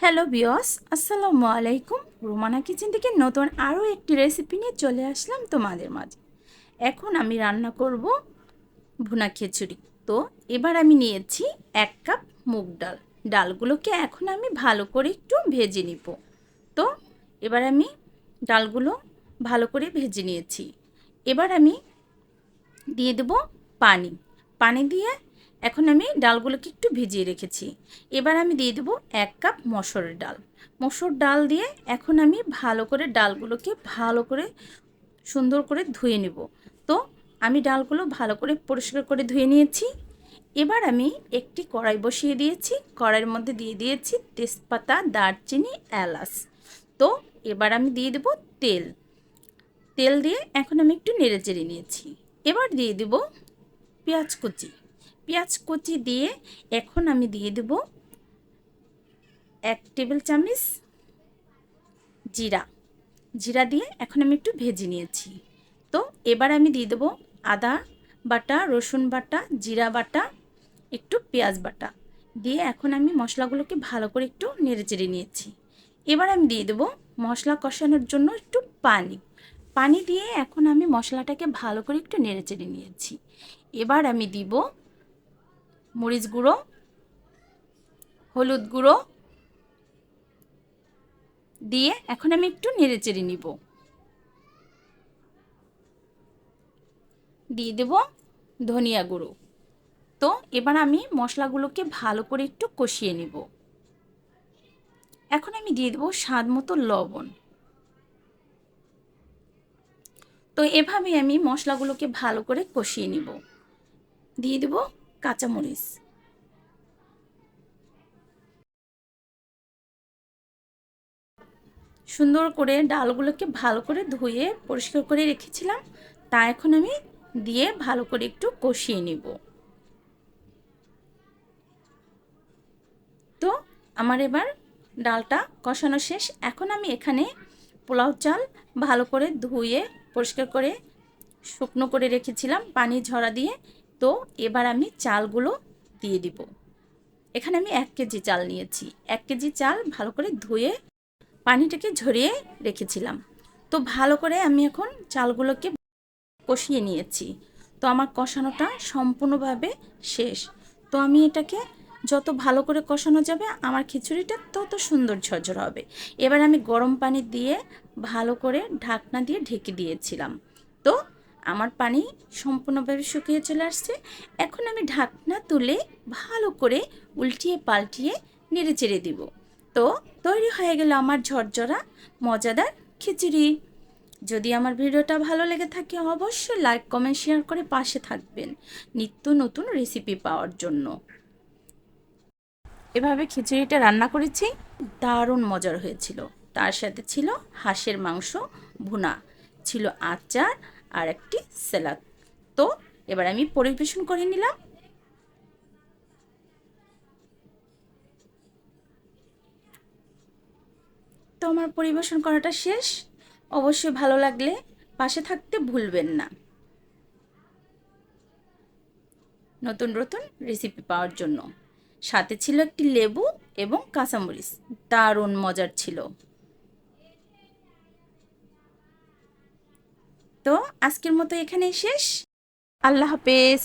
Hello বিয়স, আসসালামু আলাইকুম। রুমানা কিচেন থেকে নতুন আরও একটি রেসিপি নিয়ে চলে আসলাম তোমাদের মাঝে। এখন আমি রান্না করব ভুনা খিচুড়ি। তো এবার আমি নিয়েছি 1 কাপ মুগ ডাল। ডালগুলোকে এখন আমি ভালো করে একটু ভেজে নিব। তো এবার আমি ডালগুলো ভালো করে ভেজে নিয়েছি। এবার আমি দিয়ে দেব পানি। পানি দিয়ে এখন আমি ডালগুলোকে একটু ভিজিয়ে রেখেছি। এবার আমি দিয়ে দেব 1 কাপ মসুরের ডাল। মসুর ডাল দিয়ে এখন আমি ভালো করে ডালগুলোকে ভালো করে সুন্দর করে ধুয়ে নেব। তো আমি ডালগুলো ভালো করে পরিষ্কার করে ধুয়ে নিয়েছি। এবার আমি একটি কড়াই বসিয়ে দিয়েছি। কড়াইয়ের মধ্যে দিয়ে দিয়েছি তেজপাতা, দারচিনি, এলাচ। তো এবার আমি দিয়ে দেব তেল। তেল দিয়ে এখন আমি একটু নেড়ে চেড়ে নিয়েছি। এবার দিয়ে দেব পেঁয়াজ কুচি। পেঁয়াজ কুচি দিয়ে এখন আমি দিয়ে দেব 1 টেবিল চামচ জিরা। জিরা দিয়ে এখন আমি একটু ভেজে নিয়েছি। তো এবার আমি দিয়ে দেব আদা বাটা, রসুন বাটা, জিরা বাটা, একটু পেঁয়াজ বাটা দিয়ে এখন আমি মশলাগুলোকে ভালো করে একটু নেড়ে চেড়ে নিয়েছি। এবার আমি দিয়ে দেব মশলা কষানোর জন্য একটু পানি। পানি দিয়ে এখন আমি মশলাটাকে ভালো করে একটু নেড়ে চেড়ে নিয়েছি। এবার আমি দিব মরিচ গুঁড়ো, হলুদ গুঁড়ো দিয়ে এখন আমি একটু নেড়ে চেড়ে নিব। দিয়ে দেব ধনিয়া গুঁড়ো। তো এবার আমি মশলাগুলোকে ভালো করে একটু কষিয়ে নিব। এখন আমি দিয়ে দেব স্বাদ মতো লবণ। তো এভাবে আমি মশলাগুলোকে ভালো করে কষিয়ে নিব। দিয়ে দেব কাঁচামরিচ। সুন্দর করে ডালগুলোকে ভালো করে ধুয়ে পরিষ্কার করে রেখেছিলাম, তা এখন আমি দিয়ে ভালো করে একটু কষিয়ে নিব। তো আমার এবার ডালটা কষানো শেষ। এখন আমি এখানে পোলাও চাল ভালো করে ধুয়ে পরিষ্কার করে শুকনো করে রেখেছিলাম পানি ঝরা দিয়ে। তো এবার আমি চালগুলো দিয়ে দিব। এখানে আমি 1 কেজি চাল নিয়েছি। 1 কেজি চাল ভালো করে ধুয়ে পানিটাকে ঝরিয়ে রেখেছিলাম। তো ভালো করে আমি এখন চালগুলোকে কষিয়ে নিয়েছি। তো আমার কষানোটা সম্পূর্ণভাবে শেষ। তো আমি এটাকে যত ভালো করে কষানো যাবে আমার খিচুড়িটা তত সুন্দর ঝরঝর হবে। এবার আমি গরম পানি দিয়ে ভালো করে ঢাকনা দিয়ে ঢেকে দিয়েছিলাম। তো আমার পানি সম্পূর্ণভাবে শুকিয়ে চলে আসছে। এখন আমি ঢাকনা তুলে ভালো করে উল্টিয়ে পাল্টিয়ে নেড়ে চেড়ে দিব। তো তৈরি হয়ে গেল আমার ঝরঝরা মজাদার খিচুড়ি। যদি আমার ভিডিওটা ভালো লেগে থাকে অবশ্যই লাইক, কমেন্ট, শেয়ার করে পাশে থাকবেন নিত্য নতুন রেসিপি পাওয়ার জন্য। এভাবে খিচুড়িটা রান্না করেছি, দারুণ মজার হয়েছিল। তার সাথে ছিল হাঁসের মাংস ভুনা, ছিল আচার আর একটি স্যালাড। তো এবার আমি পরিবেশন করে নিলাম। তো আমার পরিবেশন করাটা শেষ। অবশ্যই ভালো লাগলে পাশে থাকতে ভুলবেন না নতুন নতুন রেসিপি পাওয়ার জন্য। সাথে ছিল একটি লেবু এবং কাঁচামরিচ, দারুণ মজার ছিল। তো আজকের মতো এখানেই শেষ। আল্লাহ হাফেজ।